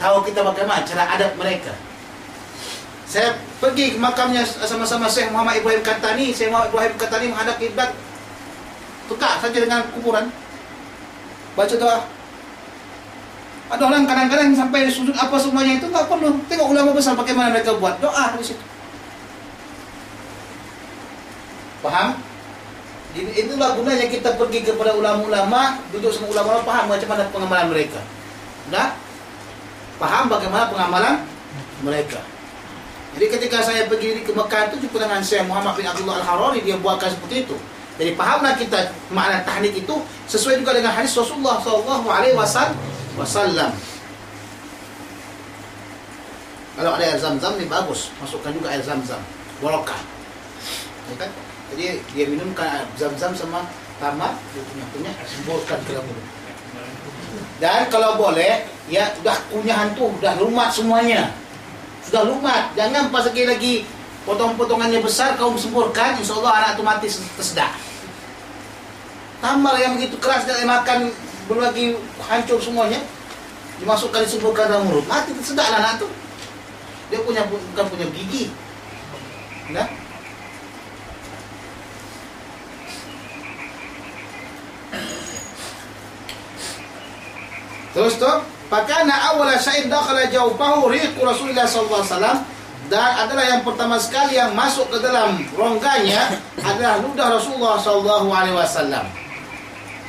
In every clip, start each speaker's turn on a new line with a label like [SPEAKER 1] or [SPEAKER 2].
[SPEAKER 1] tahu kita bagaimana cara adab mereka. Saya pergi ke makamnya sama-sama Syekh Muhammad Ibrahim Katani. Syekh Muhammad Ibrahim Katani menghadap kiblat, tukar saja dengan kuburan, baca doa. Ada orang kadang-kadang sampai sujud apa semuanya itu tak perlu. Tengok ulama besar bagaimana mereka buat doa di situ. Faham? Itulah gunanya kita pergi kepada ulama-ulama, duduk sama ulama-ulama, faham macam mana pengamalan mereka. Dah? Faham bagaimana pengamalan mereka. Jadi ketika saya pergi ke Mekah itu jumpa dengan Syekh Muhammad bin Abdullah Al-Harari, dia buatkan seperti itu. Jadi fahamlah kita makna tahnik itu sesuai juga dengan hadis Rasulullah sallallahu alaihi wasallam. Kalau ada air zam-zam ni bagus, masukkan juga air zam-zam, barakah. Ya kan? Jadi dia minumkan air zam-zam sama tamar, dia punya semburkan ke dalam mulut. Dan kalau boleh, ya sudah kunyahan tu sudah lumat semuanya. Sudah lumat, jangan pas lagi potong-potongannya besar kau semburkan, insyaallah anak tu mati tersedak. Tamar yang begitu keras dia makan belum lagi hancur semuanya, dimasukkan disemburkan dalam mulut, mati tersedak anak tu. Dia bukan punya gigi. Nah, terus tu, pakana awwala syai'in dakhala jawfahu riqu Rasulullah sallallahu alaihi wasallam, dan adalah yang pertama sekali yang masuk ke dalam rongganya adalah ludah Rasulullah sallallahu alaihi wasallam.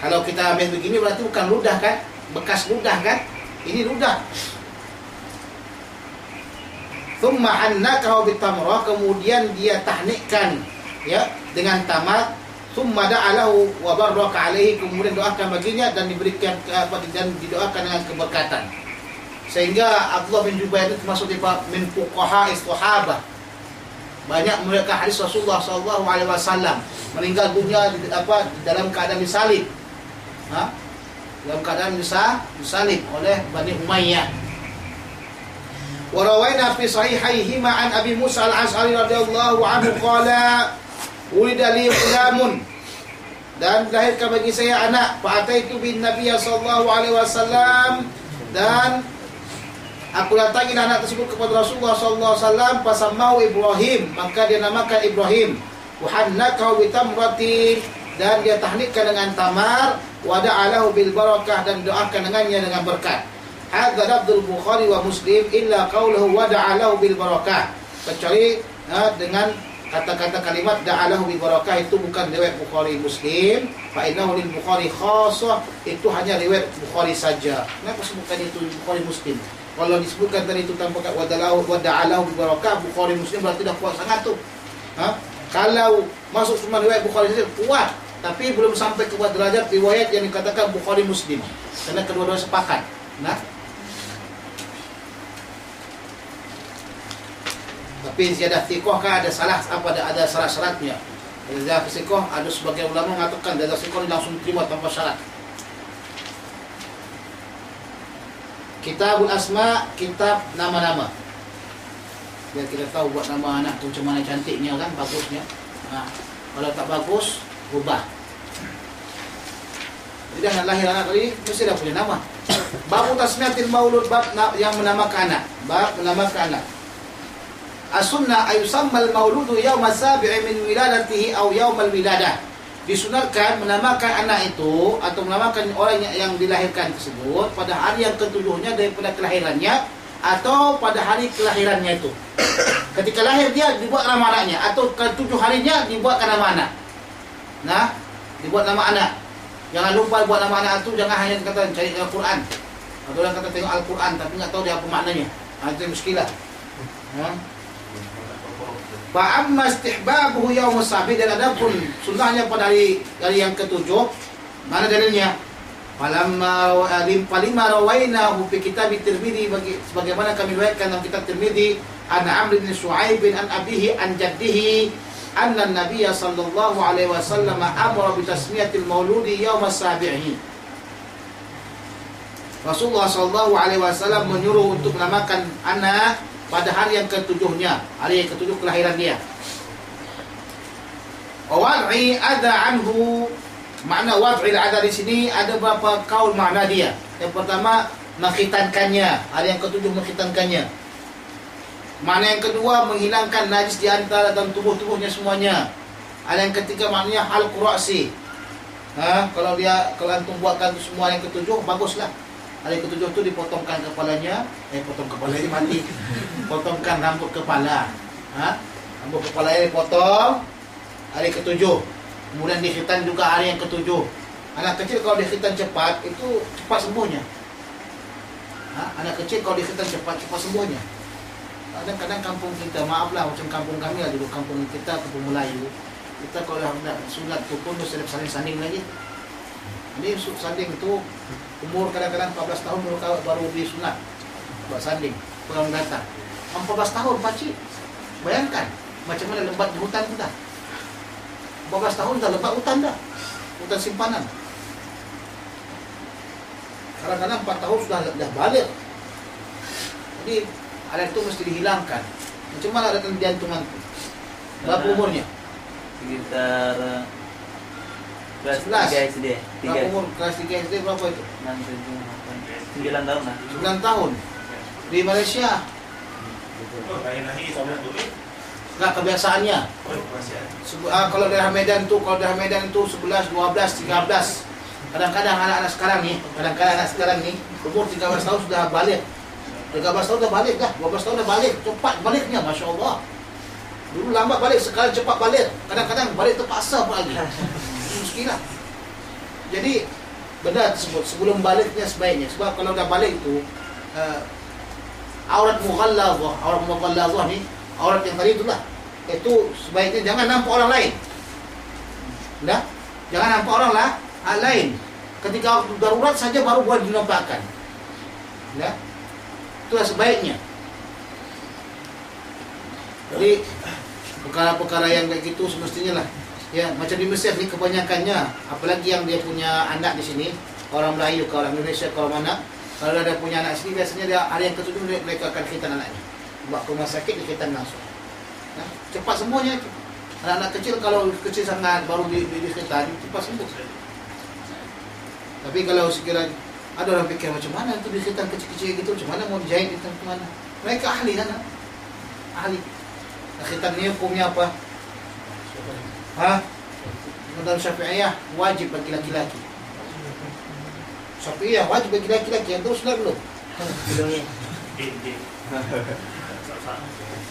[SPEAKER 1] Kalau kita ambil begini berarti bukan ludah kan? Bekas ludah kan? Ini ludah. Thumma hannakahu bitamrah, kemudian dia tahnikkan ya dengan tamar. Thumma da'alahu wa baraka alaihi, kemudian doakan baginya dan diberikan dan didoakan dengan keberkatan. Sehingga Abdullah bin Jubair itu termasuk min fuqaha sahabah. Banyak mereka hadis Rasulullah sallallahu alaihi wasallam meninggal dunia dalam keadaan disalib. Dalam keadaan disalib oleh Bani Umayyah. Wa rawaina fi sahihaihima an Abi Musa al-Asy'ari radhiyallahu anhu qala ulida li ghulamun, dan dilahirkan bagi saya anak, fa ataitu bin Nabiy sallallahu alaihi wasallam, dan aku datangi anak tersebut kepada Rasulullah sallallahu alaihi wasallam, fasammahu Ibrahim, maka dia namakan Ibrahim, wa hannakahu bi tamratin, dan dia tahnikkan dengan tamar, wa da'alahu bil barakah, dan doakan dengannya dengan berkat. Hadza lafdzul Bukhari wa Muslim illa qauluhu wa da'alahu bil barakah, kecuali dengan kata-kata kalimat da'alahu bil barakah itu bukan riwayat Bukhari Muslim, fa innahu lil Bukhari khassah, itu hanya riwayat Bukhari saja. Kenapa sebutkan itu Bukhari Muslim? Kalau disebutkan tadi itu tanpa wa da'alahu bil barakah, Bukhari Muslim berarti dah kuat sangat tu. Kalau masuk cuma riwayat Bukhari saja kuat, tapi belum sampai ke derajat riwayat yang dikatakan Bukhari Muslim. Karena kedua-duanya sepakat. Tapi ziyadah thiqah kan ada salah ada syarat-syaratnya. Ziyadah thiqah ada sebagian ulama mengatakan ziyadah thiqah langsung terima tanpa syarat. Kitabul Asma, kitab nama-nama. Biar kita tahu buat nama anak tu macam mana cantiknya kan, bagusnya. Kalau tak bagus, ubah. Jadi anak lahir anak tadi mesti dah punya nama. Bab tasmiyatil maulud, bab yang menamakan anak. Bab menamakan anak. As-sunnah ayusammal mauludu yawma sabi'i min wiladatihi aw yawmal wiladah. Disunatkan menamakan anak itu atau menamakan orang yang dilahirkan tersebut pada hari yang ketujuhnya daripada kelahirannya atau pada hari kelahirannya itu. Ketika lahir dia dibuat nama anaknya, atau ketujuh harinya dibuatkan nama anak. Dibuat nama anak. Jangan lupa buat nama anak itu, jangan hanya kata cari Al-Quran. Atau orang kata tengok Al-Quran tapi tak tahu dia apa maknanya. Itu muskilah. Fa'amma istihbabuhu yaumus sabi, dan adapun sunnahnya pada hari yang ketujuh, mana dalilnya? Falimma rawainahu fi kitab Tirmidzi, sebagaimana kami riwayatkan dalam kitab Tirmidzi, an Amr bin Shu'aib an abihi an jaddihi anna an-nabiy sallallahu alaihi wasallam amara bi tasmiyatil mauludi yaumas sabi'i. Rasulullah sallallahu alaihi wasallam menyuruh untuk menamakan anak pada hari yang ketujuhnya, hari yang ketujuh kelahiran dia. Wad'i adha anhu, makna wad'il adha di sini ada beberapa kaul makna dia. Yang pertama, mengkhitankannya. Hari yang ketujuh mengkhitankannya. Mana yang kedua, menghilangkan najis di antara dan tubuh-tubuhnya semuanya. Ada yang ketiga maknanya halqu ra'si. Kalau antum buatkan semua yang ketujuh, baguslah. Hari ketujuh itu dipotongkan kepalanya, potong kepalanya mati. Potongkan rambut kepala. Rambut kepalanya dipotong hari ketujuh. Kemudian dikhitan juga hari yang ketujuh. Anak kecil kalau dikhitan cepat, itu cepat sembuhnya. Anak kecil kalau dikhitan cepat sembuhnya. Kadang-kadang kampung kita, maaflah macam kampung kami lah dulu, kampung kita, kampung Melayu. Kita kalau dah sunat tu pun mesti saling-saling lagi. Ini sanding itu umur kadang-kadang 14 tahun baru disunat. Buat sanding, orang datang. 14 tahun pakcik. Bayangkan macam mana lebat di hutan kita. 14 tahun dah lebat hutan dah. Hutan simpanan. Kadang-kadang 4 tahun sudah balik. Jadi alat itu mesti dihilangkan. Macam mana datang jantungan itu? Berapa umurnya?
[SPEAKER 2] Sekitar kelas
[SPEAKER 1] 11.
[SPEAKER 2] 3 SD.
[SPEAKER 1] Berapa umur kelas 3 SD berapa itu?
[SPEAKER 2] 6, 7, 8, 9 tahun lah.
[SPEAKER 1] 9 tahun. Di Malaysia. Enggak kebiasaannya. Kalau daerah Medan tu 11, 12, 13. Kadang-kadang anak-anak sekarang ni, umur 13 tahun sudah balik. 13 tahun dah balik dah, 12 tahun dah balik. Cepat baliknya, Masya Allah. Dulu lambat balik, sekarang cepat balik. Kadang-kadang balik terpaksa pun lagi. Muskilah. Jadi benda tersebut sebelum baliknya sebaiknya. Sebab kalau dah balik itu aurat mughallazah ni, aurat yang tadi itulah. Itu sebaiknya jangan nampak orang lain. Dah? Jangan nampak orang lain. Ketika darurat saja baru boleh dinampakkan. Dah? Itulah sebaiknya. Jadi perkara-perkara yang kayak gitu semestinya lah. Ya, macam di Mesir ni kebanyakannya, apalagi yang dia punya anak di sini, orang Melayu ke orang Indonesia ke orang mana, kalau ada punya anak sini biasanya dia hari yang ketujuh mereka akan khitan anaknya. Bawa ke rumah sakit dikhitan langsung. Nah, cepat semuanya itu. Anak-anak kecil kalau kecil sangat baru dikhitan cepat sembuh. Tapi kalau sekiranya ada orang fikir macam mana itu dikhitan kecil-kecil gitu, macam mana mau dijahit itu macam mana? Mereka ahli kan? Ahli. Khitan ni hukumnya apa? Menurut Syafi'iyah wajib bagi laki-laki. Syafi'iyah wajib bagi laki-laki. Yang tu sunat belum?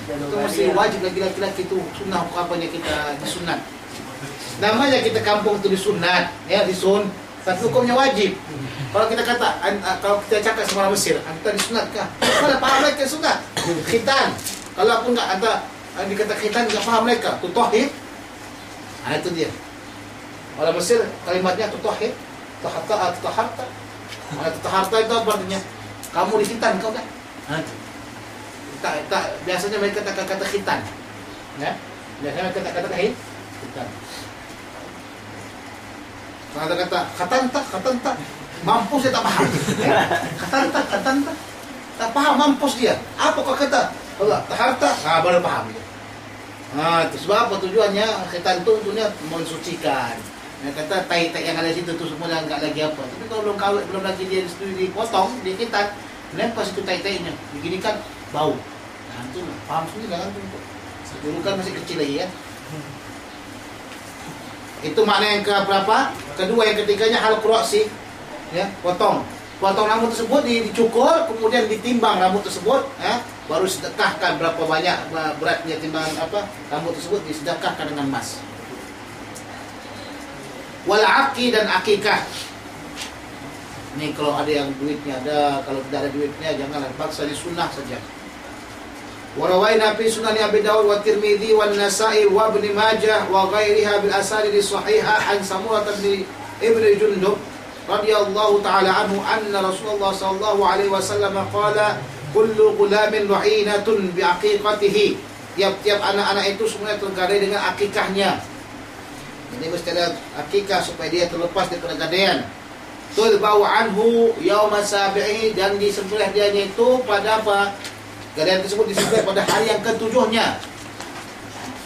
[SPEAKER 1] Itu mesti wajib bagi laki-laki tu. Sunnah apanya kita disunat. Namanya kita kampung tu disunat, ya disun. Tapi hukumnya wajib. Kalau kita kata, kalau kita cakap sama orang Mesir, anda disunatkah? Mana faham mereka sunat? Khitan. Kalau pun tak ada dikata khitan, tak faham mereka. Tutahid. Itu dia. Orang Mesir kalimatnya tutahid, tutaharta. Tutaharta itu apa artinya? Kamu dikhitan kau dah. Tak biasanya mereka kata khitan. Ya. Biasanya mereka kata khitan. Kalau kata khatan tak, mampus dia tak paham. Khatan tak paham, mampus dia. Apa kau kata? Allah, taharta, baru paham dia. Itu sebab apa tujuannya khitan itu untuknya mensucikan. Dia kata tai yang ada situ tu semua dah enggak lagi apa. Tapi kalau belum kahwin, belum lagi dia dipotong, dia khitan, lempar situ tai-tainya. Beginikan bau. Itu paham sendiri kan tu. Dulu kan masih kecil lagi ya. Itu makna yang keberapa? Kedua, yang ketiganya halqu ra'si, ya, potong rambut tersebut dicukur, kemudian ditimbang rambut tersebut, ya, baru sedekahkan berapa banyak beratnya timbangan rambut tersebut disedekahkan dengan emas. Wal aqi dan akikah. Ini kalau ada yang duitnya ada, kalau tidak ada duitnya janganlah, paksa di sunnah saja. Warawaina fi sunan Abi Dawud wa Tirmidzi wa Nasa'i wa Ibnu Majah wa ghairiha bil asanid sahihah an Samurah bin Ibnu Jundub radhiyallahu ta'ala anhu anna Rasulullah sallallahu alaihi wasallam qala kullu ghulamin lu'inatun bi aqiqatihi. Tiap-tiap anak-anak itu semuanya tergadai dengan akikahnya. Jadi mesti ada akikah supaya dia terlepas daripada gadaian. Tulbau anhu yauma sabi'i, dan disembelih dia itu pada apa? Gadaian tersebut disembelih pada hari yang ketujuhnya.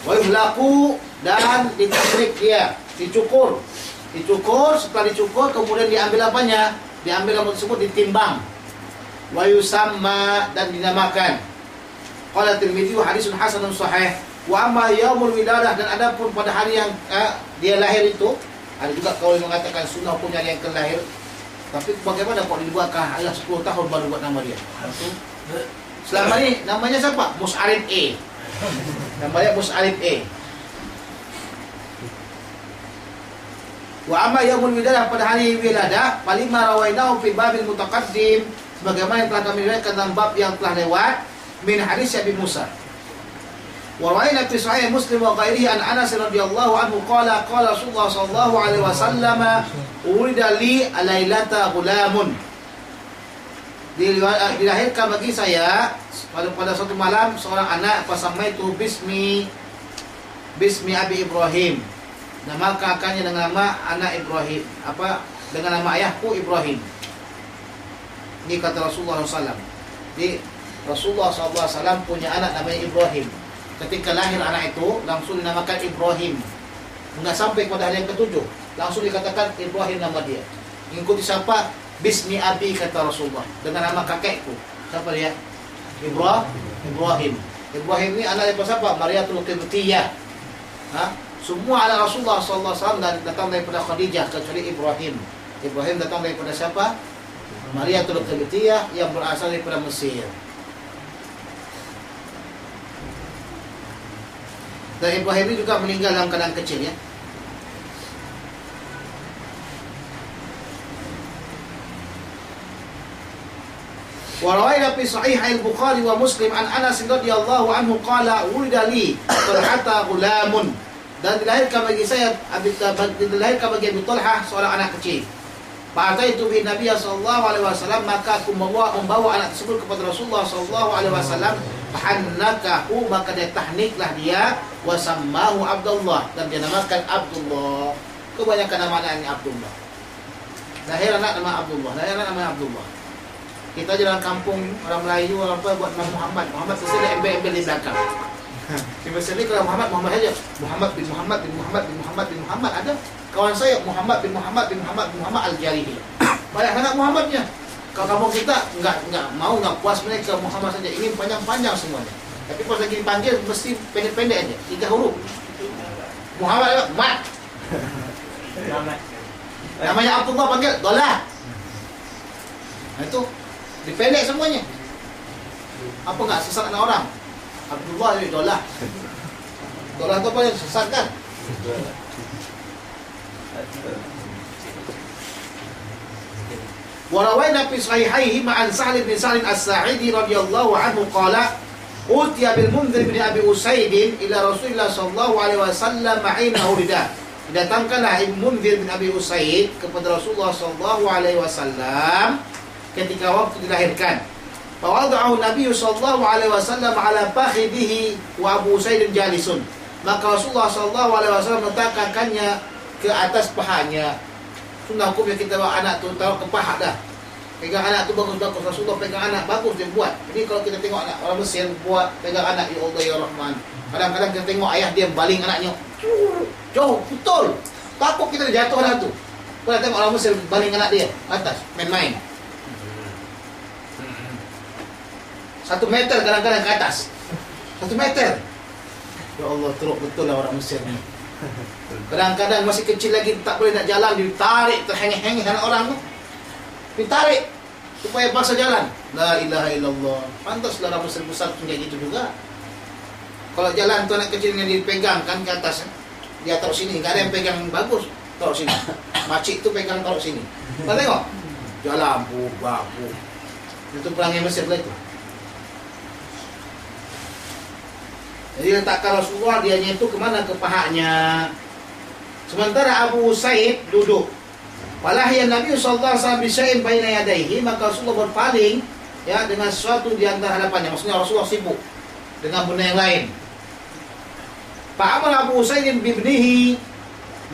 [SPEAKER 1] Wa yuhlaqu, dan ditabrik dia, dicukur. Setelah dicukur kemudian diambil apanya? Diambil rambut tersebut ditimbang. wa yusamma, dan dinamakan. Qala Tirmidzi hadisun hasanun sahih. Wa amma yaumul wiladah, dan adapun pada hari yang dia lahir itu, ada juga kaul yang mengatakan sunnah hukumnya yang kelahir. Tapi bagaimana kok dibuatkan ayah 10 tahun baru buat nama dia? Selama ini namanya siapa? Mus'arif A. Namanya Mus'arif A. Wa amma yaumul wiladah, pada hari wiladah, falima rawainahu fi babil mutaqaddim, sebagaimana yang telah kami riwayatkan dalam bab yang telah lewat, min hadis Abi Musa. Wa rawaina fi sahih Muslim wa ghairihi an Anas radhiyallahu anhu qala qala Rasulullah sallallahu alaihi wasallam urida li alailata ghulamun. Dilahirkan bagi saya pada suatu malam seorang anak, fasamaitu bismi Abi Ibrahim. Nama kakaknya dengan nama anak Ibrahim, dengan nama ayahku Ibrahim. Ini kata Rasulullah SAW. Jadi Rasulullah SAW punya anak namanya Ibrahim. Ketika lahir anak itu langsung dinamakan Ibrahim. Enggak sampai pada hari yang ketujuh, langsung dikatakan Ibrahim nama dia. Mengikuti siapa? Bismi Abi, kata Rasulullah, dengan nama kakekku. Siapa dia? Ibrahim. Ibrahim ini anak daripada siapa? Mariatul Qibtiyah. Semua anak Rasulullah SAW dan datang daripada Khadijah kecuali Ibrahim. Ibrahim datang daripada siapa? Mariatul Qibtiyah yang berasal daripada Mesir. Dan Ibrahim ini juga meninggal dalam keadaan kecil, ya. Wa rawaina fi sahih al-Bukhari wa Muslim an Anas radhiyallahu anhu qala wulida li Talhata ghulamun, dan dilahirkan bagi saya Abi Talhah seorang anak kecil. Fa'ataitu bi Nabi sallallahu alaihi wasallam, maka aku membawa anak tersebut kepada Rasulullah sallallahu alaihi wasallam. Fahannakahu, maka dia tahniklah dia, wasammahu Abdullah, dan dia namakan Abdullah. Kebanyakan nama anaknya Abdullah. Lahir anak nama Abdullah. Kita jalan kampung orang Melayu, orang apa buat nama Muhammad pasti ada embel-embel di belakang. Di Mesir ini kalau Muhammad saja, Muhammad bin Muhammad ada. Kawan saya Muhammad bin Muhammad Al-Jarihi. Banyak sangat Muhammadnya. Kalau kampung kita nggak puas mereka Muhammad saja, ingin panjang-panjang semuanya. Tapi pas lagi dipanggil mesti pendek-pendek aja, 3 huruf. Muhammad Mat. Namanya Abdullah panggil Dolah. Nah itu dipendek semuanya. Apa nggak sesat anak orang? Abdullah ini Dolah. Dolah itu apa yang sesat kan? Wa rawaina fi sahihaihi ma'an Sa'd bin Sa'd as-Sa'idi radhiyallahu anhu qala utiya bil Munzir bin Abi Usaid ila Rasulillah sallallahu alaihi wasallam ma'ina urida. Didatangkanlah Ibnu Munzir bin Abi Usaid kepada Rasulullah sallallahu alaihi wasallam ketika waktu dilahirkan. Fa wada'ahu Nabi sallallahu alaihi wasallam ala fakhidhihi wa Abu Usaid jalisun. Maka Rasulullah sallallahu alaihi wasallam meletakkannya ke atas pahanya. Sunnah hukum yang kita bawa anak tu taruh ke paha dah. Pegang anak tu bagus-bagus. Rasulullah pegang anak bagus dia buat. Jadi kalau kita tengok anak orang Mesir buat pegang anak, ya Allah ya Rahman. Kadang-kadang kita tengok ayah dia baling anaknya. Jauh, betul. Takut kita jatuh anak tu. Kita tengok orang Mesir baling anak dia atas main-main. 1 meter kadang-kadang ke atas. 1 meter. Ya Allah, teruk betul lah orang Mesir ni. Kadang-kadang masih kecil lagi tak boleh nak jalan, ditarik terhengih-hengih anak orang tu. Ditarik supaya paksa jalan. La ilaha illallah. Pantaslah orang besar-besar punya gitu juga. Kalau jalan tu anak kecil yang dipegang kan ke atas, dia taruh sini, enggak ada yang pegang bagus, taruh sini. Makcik tu pegang taruh sini. Kau tengok. Jalan babu. Itu perangai Mesir lah itu. Jadi letakkan Rasulullah dia nyentuh kemana? Ke pahanya. Sementara Abu Usaid duduk. Walahya Nabi sallallahu alaihi wasallam bisyai'in baina yadayhi, maka Rasulullah berpaling ya dengan sesuatu di antara hadapannya. Maksudnya Rasulullah sibuk dengan benda yang lain. Fa'amara Abu Usaid bibnihi,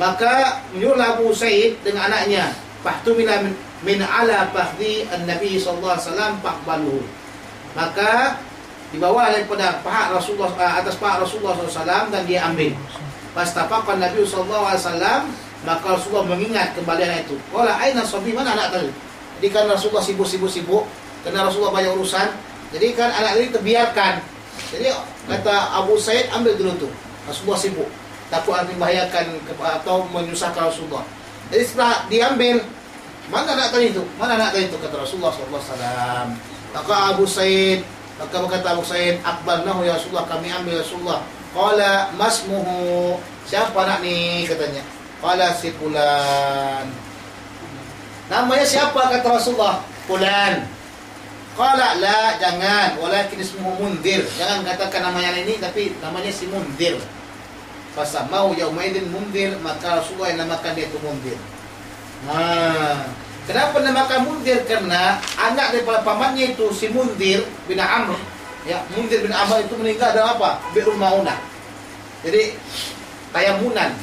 [SPEAKER 1] maka menyuruh Abu Usaid dengan anaknya. Fahtumila min ala fakhdi an-nabi sallallahu alaihi wasallam faqbaluhu. Maka dibawa daripada paha Rasulullah atas paha Rasulullah SAW dan dia ambil. Pastafaqan Nabi SAW, maka Rasulullah mengingat kembali anak itu. Qala aina sabi, mana anak tadi? Jadi kan Rasulullah sibuk karena Rasulullah banyak urusan. Jadi kan anak ini terbiarkan. Jadi kata Abu Said, ambil dulu tuh. Rasulullah sibuk, takut nanti membahayakan atau menyusahkan Rasulullah. Jadi setelah diambil, mana anak tadi itu? Mana anak tadi itu? Kata Rasulullah SAW. Maka berkata Abu Said, akbarnahu ya Rasulullah, kami ambil Rasulullah. Qala masmuhu, siapa anak ni? Katanya. Qala si fulan. Namanya siapa? Kata Rasulullah. Fulan. Qala la, jangan, walakin ismuhu Munzir. Jangan katakan namanya ini, tapi namanya si Munzir. Fasamahu yaumaidin Munzir, maka Rasulullah yang namakan dia itu Munzir. Kenapa namakan Munzir? Karena anak daripada pamannya itu si Munzir bin Amr. Ya, Munzir bin Amr itu meninggal dalam apa? Bi'ul Maunah. Jadi tayamunan.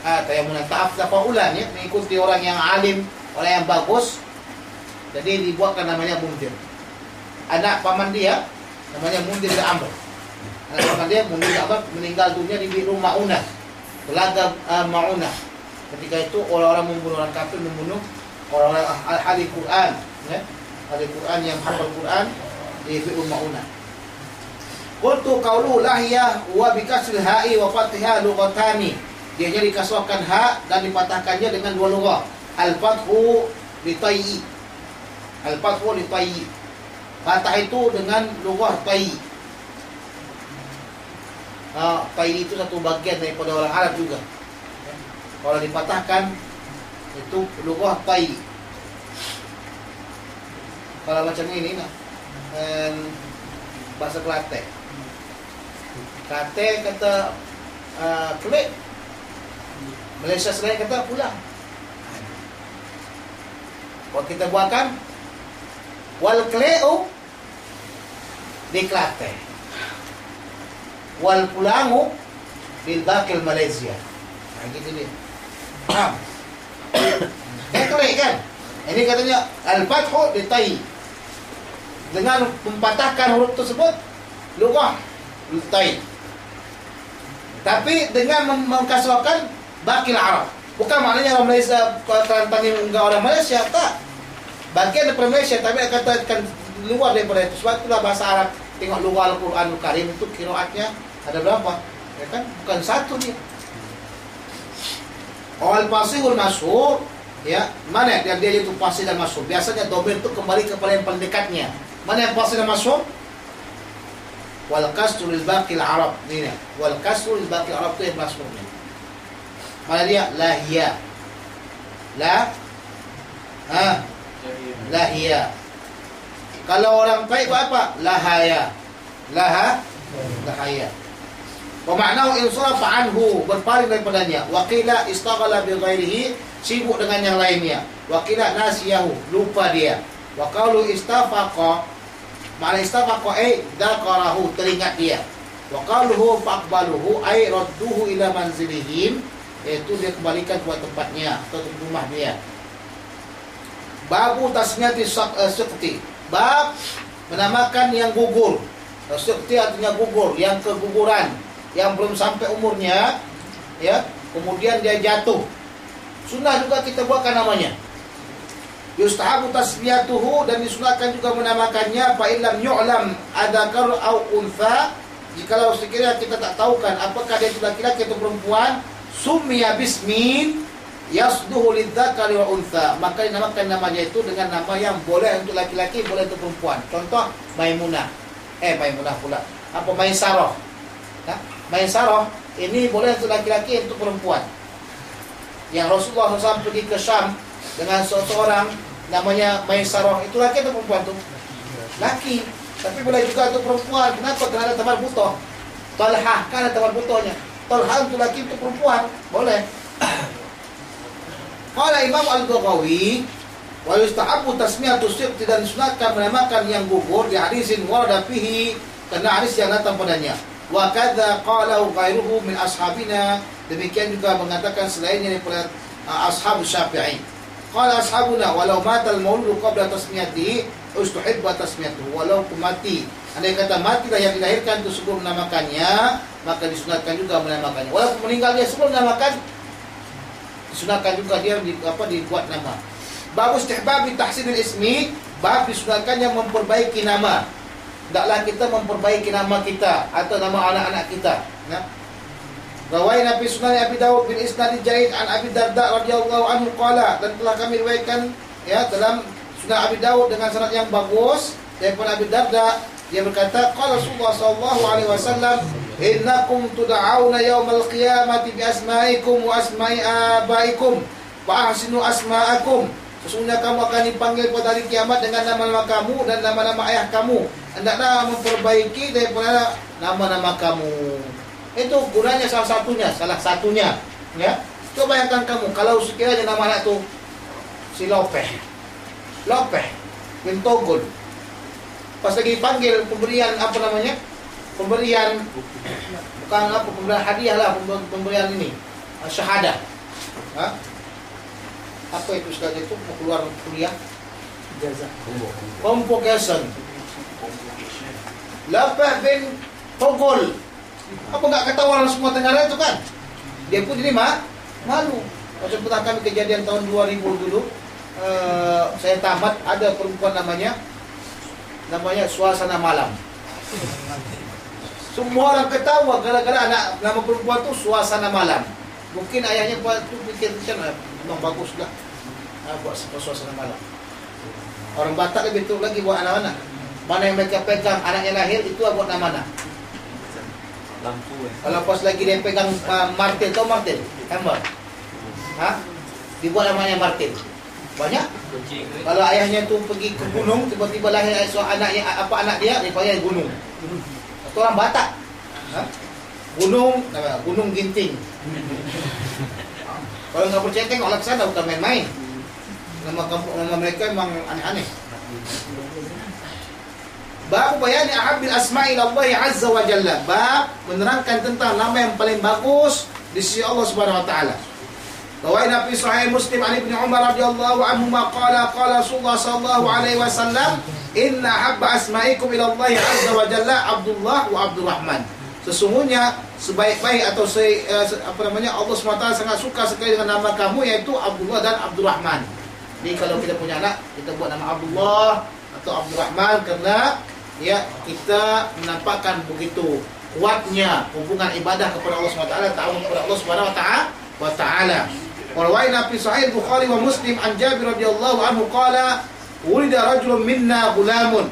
[SPEAKER 1] Tayamunan, tafaulan ya, mengikuti orang yang alim, orang yang bagus. Jadi dibuatkan namanya Munzir. Anak paman dia namanya Munzir bin Amr. Anak paman dia Munzir bin Amr meninggal dunia di Bi'ul Maunah. Telaga Maunah. Ketika itu orang-orang membunuh orang kafir, membunuh orang-orang ahli Quran, ya? Ahli Quran yang hafal Quran di Bi'ul Maunah. Qultu qawluhu lahiyah wa bikasril ha'i wa fathiha lughatani. Dia dikasrahkan ha dan dipatahkannya dengan dua lughah. Al-fathu li tayyi. Al-fathu li tayyi. Fathah itu dengan lughah tayyi. Tayyi itu satu bagian daripada orang Arab juga. Kalau dipatahkan itu lughah tayyi. Kalau macam ini nah, bahasa Kelantan. Kata kata kelik. Malaysia selain kata pulang. Kalau kita buatkan wal kleu di Kelantan, wal pulangu di Bakil Malaysia. Nah, gitu dia. Kelik kan? Ini katanya al-fathu di tai. Dengan mempatahkan huruf tersebut lughah tai. Tapi dengan mengkasrahkan Bakil Arab. Bukan maknanya orang Malaysia Kelantan ini enggak orang Malaysia, tak. Bagian daripada Malaysia, tapi akan katakan luar daripada itu. Sebab itulah bahasa Arab. Tengok luar Al-Quranul Karim itu qiraatnya ada berapa? Ya kan? Bukan satu dia. Al-fasihul masyhur, ya. Mana yang dia itu fasih dan masyhur? Biasanya dhamir itu kembali kepada yang paling dekatnya. Mana yang fasih dan masyhur? Wal kasru lil baqil Arab. Ini. Wal kasru lil baqil Arab itu yang masyhurnya. Mana dia? Lahia. Lahia. Kalau orang baik apa? Lahaya. Lahaya. Wa ma'nahu insarafa anhu, berpaling daripadanya. Wa qila istaghala bi ghairihi, sibuk dengan yang lainnya. Wa qila nasiyahu, lupa dia. Wa qalu istafaqa, makna istafaqa ay dzakarahu, teringat dia. Wa qaluhu faqbaluhu ay radduhu ila manzilihim, yaitu dia kembalikan ke tempatnya atau rumah dia. Babu tasmiyati suqti, bab menamakan yang gugur. Suqti artinya gugur, yang keguguran, yang belum sampai umurnya, ya, kemudian dia jatuh. Sunnah juga kita buatkan namanya. Yustahabu tasmiyatuhu, dan disunahkan juga menamakannya fa illam yu'lam adzakar au untha, jikalau sekiranya kita tak tahukan apakah dia itu laki-laki atau perempuan, summiya bismin yasduhu lidzakari wa untha, maka dinamakan namanya itu dengan nama yang boleh untuk laki-laki, boleh untuk perempuan. Contoh Maimunah. Maimunah pula. Apa Maisarah? Maisarah ini boleh untuk laki-laki, untuk perempuan. Yang Rasulullah SAW pergi ke Syam dengan seseorang namanya Maisarah, itu laki atau perempuan tuh? Laki. Tapi boleh juga untuk perempuan. Kenapa? Karena ada tamar butoh. Talhah kan ada tamar butohnya. Talhah untuk laki, untuk perempuan boleh. Qala Imam Al-Baghawi, wa yustahabbu tasmiyatu sibt, dan disunatkan menamakan yang gugur di hadisin warada fihi, karena hadis yang datang padanya. Wa kadza qalahu ghairuhu min ashabina, demikian juga mengatakan selainnya daripada ashab Syafi'i. Qala ashabuna walau mata al-mauludu qabla tasmiyatihi ustuhibba tasmiyatuhu, walau mati, andai kata matilah yang dilahirkan itu sebelum menamakannya, maka disunatkan juga menamakannya. Walaupun meninggal dia sebelum menamakan, disunatkan juga dia dibuat nama. Babu istihbabi tahsinil ismi, Bab disunatkannya memperbaiki nama. Hendaklah kita memperbaiki nama kita atau nama anak-anak kita. Ya. Rawaina fi Sunan Abi Dawud bin isnad jayyid an Abi Darda radhiyallahu anhu qala, dan telah kami riwayatkan ya dalam Sunan Abi Dawud dengan sanad yang bagus daripada Abi Darda, dia berkata qala Rasulullah sallallahu alaihi wasallam, innakum tud'auna yaumal qiyamati bi asma'ikum wa asma'i abaikum fa ahsinu asma'akum. Sesungguhnya kamu akan dipanggil pada hari kiamat dengan nama-nama kamu dan nama-nama ayah kamu. Hendaklah memperbaiki daripada nama-nama kamu. Itu gunanya salah satunya, ya. Coba bayangkan kamu kalau sekiranya nama anak tu si Lopeh bin Togol. Pas lagi panggil pemberian apa namanya? Pemberian bukan apa, pemberian hadiah lah, pemberian ini syahadah. Ha? Apa itu sekali itu mau keluar kuliah?
[SPEAKER 2] Ijazah.
[SPEAKER 1] Convocation. Lopeh bin Togol. Apa enggak ketahuan semua Tenggara itu kan? Dia pun jadi malu. Waktu pertama kami kejadian tahun 2000 dulu, saya tamat, ada perempuan namanya Suasana Malam. Semua orang ketawa gara-gara anak nama perempuan itu Suasana Malam. Mungkin ayahnya buat tu pikir macam memang baguslah buat Suasana Malam. Orang Batak lebih betul lagi buat anak-anak. Mana yang mereka pegang anaknya lahir itu buat nama anak.
[SPEAKER 2] Lampu
[SPEAKER 1] Kalau pas lagi dia pegang martil, tahu martil? Hammer. Ha? Dibuat namanya martil. Banyak. Kalau ayahnya tu pergi ke gunung, tiba-tiba lahir anak dia panggil gunung. Itu orang Batak. Ha? Gunung Ginting. Kalau nggak percaya tengok lah ke sana, bukan main-main. Nama mereka memang aneh-aneh. Bab bayani ahabbil asma'i ilallahi azza wa jalla. Bab menerangkan tentang nama yang paling bagus di sisi Allah Subhanahu wa taala. Rawaina fi sahih Muslim an Ibnu Umar radhiyallahu anhu qala qala Rasulullah sallallahu alaihi wasallam, inna habba asma'ikum ilallahi azza wa jalla Abdullah wa Abdurrahman. Sesungguhnya sebaik-baik atau Allah SWT sangat suka sekali dengan nama kamu, yaitu Abdullah dan Abdurrahman. Jadi kalau kita punya anak, kita buat nama Abdullah atau Abdurrahman karena ya kita menampakkan begitu kuatnya hubungan ibadah kepada Allah SWT, ta'awun kepada Allah Subhanahu wa taala. Warwaina fi sahih Bukhari wa Muslim an Jabir radhiyallahu anhu qala, wulida rajulun minna gulamun.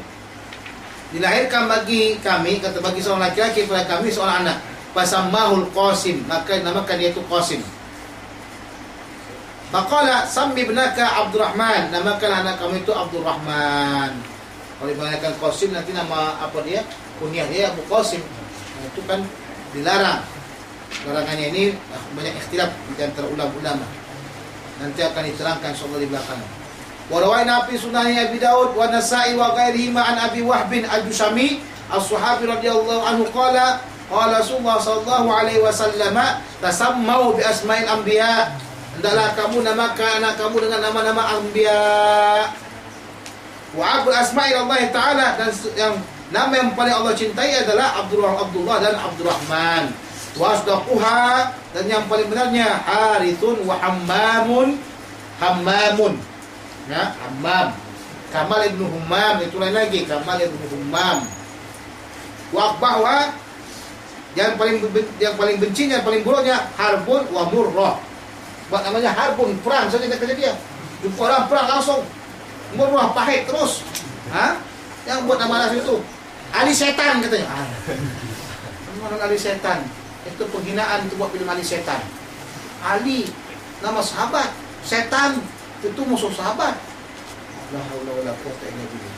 [SPEAKER 1] Dilahirkan bagi kami, kata bagi seorang laki-laki pada kami seorang anak, fasammahul Qasim, maka namakan dia itu Qasim. Maqala sammi ibnaka Abdurrahman, namakan anak kamu itu Abdurrahman. Kalau dipanggilkan Qasim nanti nama apa dia? Kunyah dia Abu Qasim. Nah, itu kan dilarang. Larangannya ini banyak ikhtilaf di antara ulama. Nanti akan diterangkan insyaallah di belakang. Wa rawaina fi Sunan Abi Daud wa Nasa'i wa ghairihi an Abi Wahb al-Jushami as-Sahabi radhiyallahu anhu qala qala Rasulullah sallallahu alaihi wasallam, tasammau bi asma'il anbiya. Hendaklah kamu namakan anak kamu dengan nama-nama anbiya. Wa abul asma'i Allah taala, dan yang nama yang paling Allah cintai adalah Abdullah dan Abdurrahman. Wa asdaquha, dan yang paling benarnya Harithun wa Hammamun. Ya, Hammam. Kamal ibnu Hammam, itu lain lagi, Kamal ibnu Hammam. Wa aqbaha, yang paling bencinya, yang paling buruknya Harbun wa Murrah. Buat namanya Harbun, perang saja kata dia. Jumpa orang perang langsung. Murrah, pahit terus. Ha? Yang buat nama nasi itu Ali Setan katanya. Orang Ali Setan. Itu penghinaan itu buat film Ali Setan. Ali nama sahabat, setan itu musuh sahabat. La haula wala quwwata illa billah.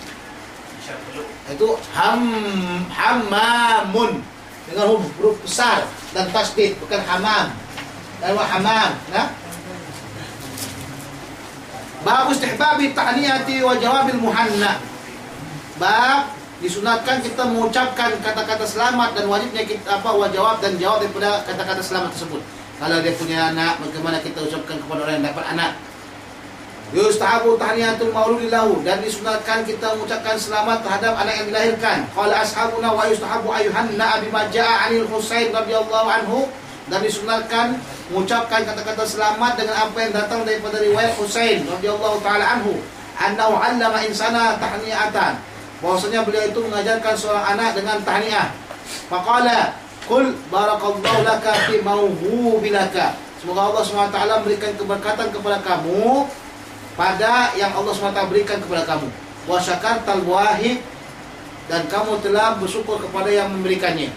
[SPEAKER 1] Itu Hammamun dengan huruf besar dan tasdid, bukan hamam. Dan hamam, nah. Bab istihbabi tahniyati wa jawabil muhanna. Bab disunatkan kita mengucapkan kata-kata selamat dan wajibnya kita jawab daripada kata-kata selamat tersebut. Kalau dia punya anak, bagaimana kita ucapkan kepada orang yang dapat anak? Yustahabu tahniyatul mauludi lahu, dan disunatkan kita mengucapkan selamat terhadap anak yang dilahirkan. Qala ashabuna wa yustahabu ayuhanna bima jaa 'anil Husain radhiyallahu anhu, dan disunatkan mengucapkan kata-kata selamat dengan apa yang datang daripada riwayat Husain radhiyallahu taala anhu. annahu 'allama insana tahni'atan, bahwasanya beliau itu mengajarkan seorang anak dengan tahniah. Faqala qul barakallahu laka fi mawhubilaka, semoga Allah SWT memberikan keberkatan kepada kamu pada yang Allah SWT berikan kepada kamu. Wa syakartal wahid, dan kamu telah bersyukur kepada yang memberikannya.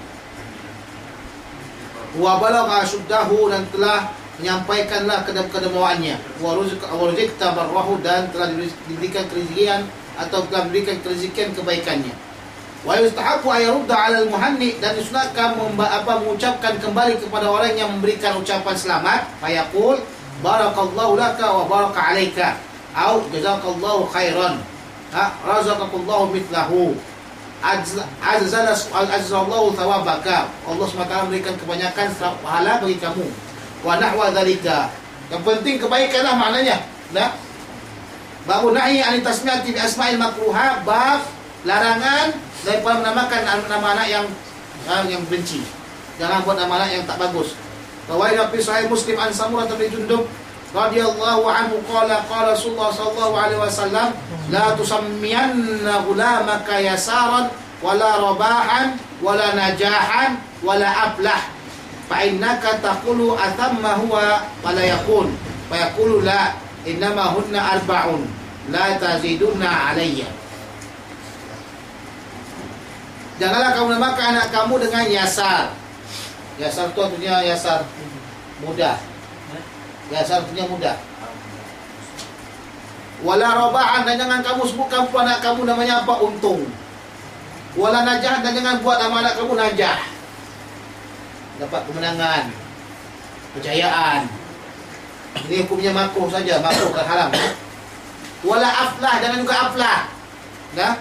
[SPEAKER 1] Wa balagha syuddahu, dan telah menyampaikanlah kedemawaannya. Wa ruzqta barrahu, dan telah diberikan kerezekian atau telah diberikan kerezekian kebaikannya. Wa yustahabu ayarudda 'alal muhanni, dan disunatkan mengucapkan kembali kepada orang yang memberikan ucapan selamat. Fayaqul barakallahu laka wa baraka 'alaika, au jazakallahu khairan, razaqakallahu mithlahu, azzalallahu thawabaka, Allah SWT memberikan kebanyakan pahala bagi kamu. Wa nahwa dzalika, yang penting kebaikanlah maknanya. Nah, bab nahi an tasmiyati bi asma'il makruha, bab larangan daripada menamakan nama anak yang benci. Jangan buat nama anak yang tak bagus. Rawaina fi sahih Muslim an Samurah bin Jundub radhiyallahu anhu qala qala Rasulullah sallallahu alaihi wasallam la tusammiyanna ghulamaka yasaran wala rabahan wala najahan wala aflah, fa innaka taqulu athamma huwa wala yaqul, fa yaqulu la innama hunna arba'un la tazidunna alayya. Janganlah kamu namakan anak kamu dengan Yasar. Yasar itu artinya Yasar mudah. Yasar artinya mudah. Wala robaan, dan jangan kamu sebutkan anak kamu namanya apa, Untung. Wala najah, dan jangan buat nama anak kamu Najah. Dapat kemenangan, kejayaan. Ini hukumnya makruh saja, makruh kan haram. Wala aflah, jangan juga aflah. Nah,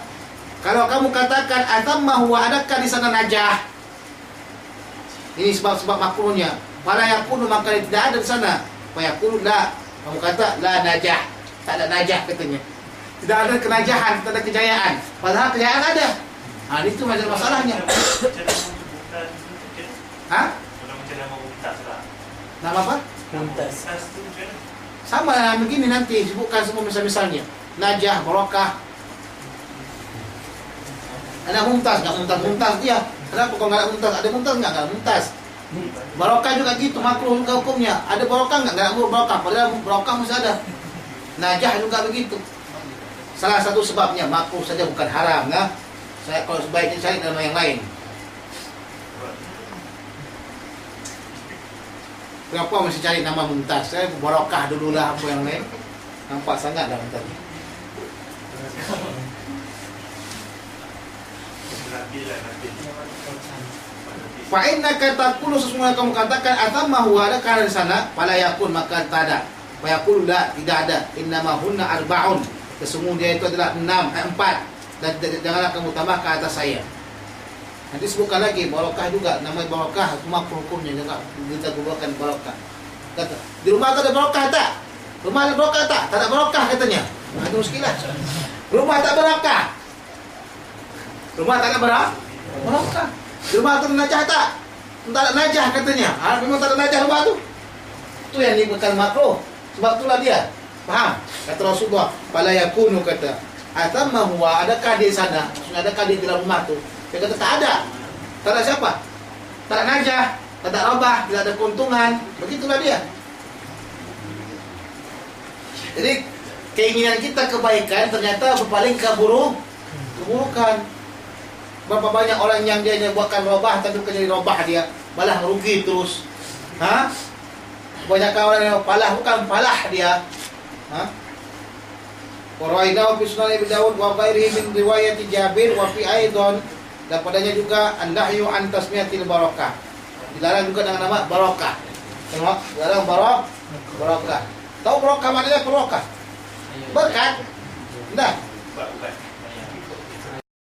[SPEAKER 1] kalau kamu katakan atamma huwa, adakah di sana najah? Ini sebab-sebab makruhnya. Fala yakunu, maka tidak ada di sana. Fa yakunu la, kamu kata la najah, tak ada najah katanya. Tidak ada kenajahan, tidak ada kejayaan. Padahal kejayaan ada. Itu masalahnya. Hah? Nama apa?
[SPEAKER 2] Mumtaz.
[SPEAKER 1] Sama begini nanti sebutkan semua misalnya. Najah, Barokah. Ada Mumtaz, nggak Mumtaz dia. Kenapa kok nggak ada Mumtaz? Ada Mumtaz nggak ada Mumtaz. Barokah juga gitu, makruh juga hukumnya. Ada Barokah nggak ada Barokah. Padahal Barokah masih ada. Najah juga begitu. Salah satu sebabnya makruh saja, bukan haram. Nah, saya kalau sebaiknya cari nama yang lain. Kenapa masih cari nama Mumtaz? Saya Barokah dulu lah, apa yang lain. Nampak sangat dah tadi. Fa innaka taqulu, sesungguhnya kamu katakan atamma huwa, ada di sana, fala yakun, maka tak ada. Fa yaqulu la, tidak ada. Innama hunna arba'un, sesungguhnya itu adalah 4, dan janganlah kamu tambah ke atas saya. Nanti sebutkan lagi Barokah juga, nama Barokah cuma hukumnya jangan kita gunakan Barokah. Kata, di rumah ada Barokah tak? Rumah ada Barokah tak? Tak ada Barokah katanya. Itu muskilah. Rumah tak Barokah. Rumah tak ada Barokah. Di rumah ada najah tak? Tak ada najah katanya. Memang tak ada najah rumah tu. Itu yang bukan makruh. Sebab itulah dia. Faham? Kata Rasulullah, fala yakunu, kata atamma huwa, adakah di sana? Maksudnya adakah di dalam rumah tu? Dia kata tak ada. Tak ada siapa? Tak ada najah, tak ada rabah, tidak ada keuntungan. Begitulah dia. Jadi keinginan kita kebaikan ternyata berpaling ke keburukan. Berapa banyak orang yang dia buatkan robah, tapi bukan jadi robah dia, malah rugi terus. Banyak orang yang bukan palah dia. Warainahu fi sunan Abi Dawud wa ghairihi min riwayat Jabir wa fi aidan, dan padanya juga an-nahyu an tasmiyatil barakah. Dilarang juga dengan nama Barokah. Tengok, dilarang Barokah. Tahu Barokah maknanya Barokah? Berkat. Nah,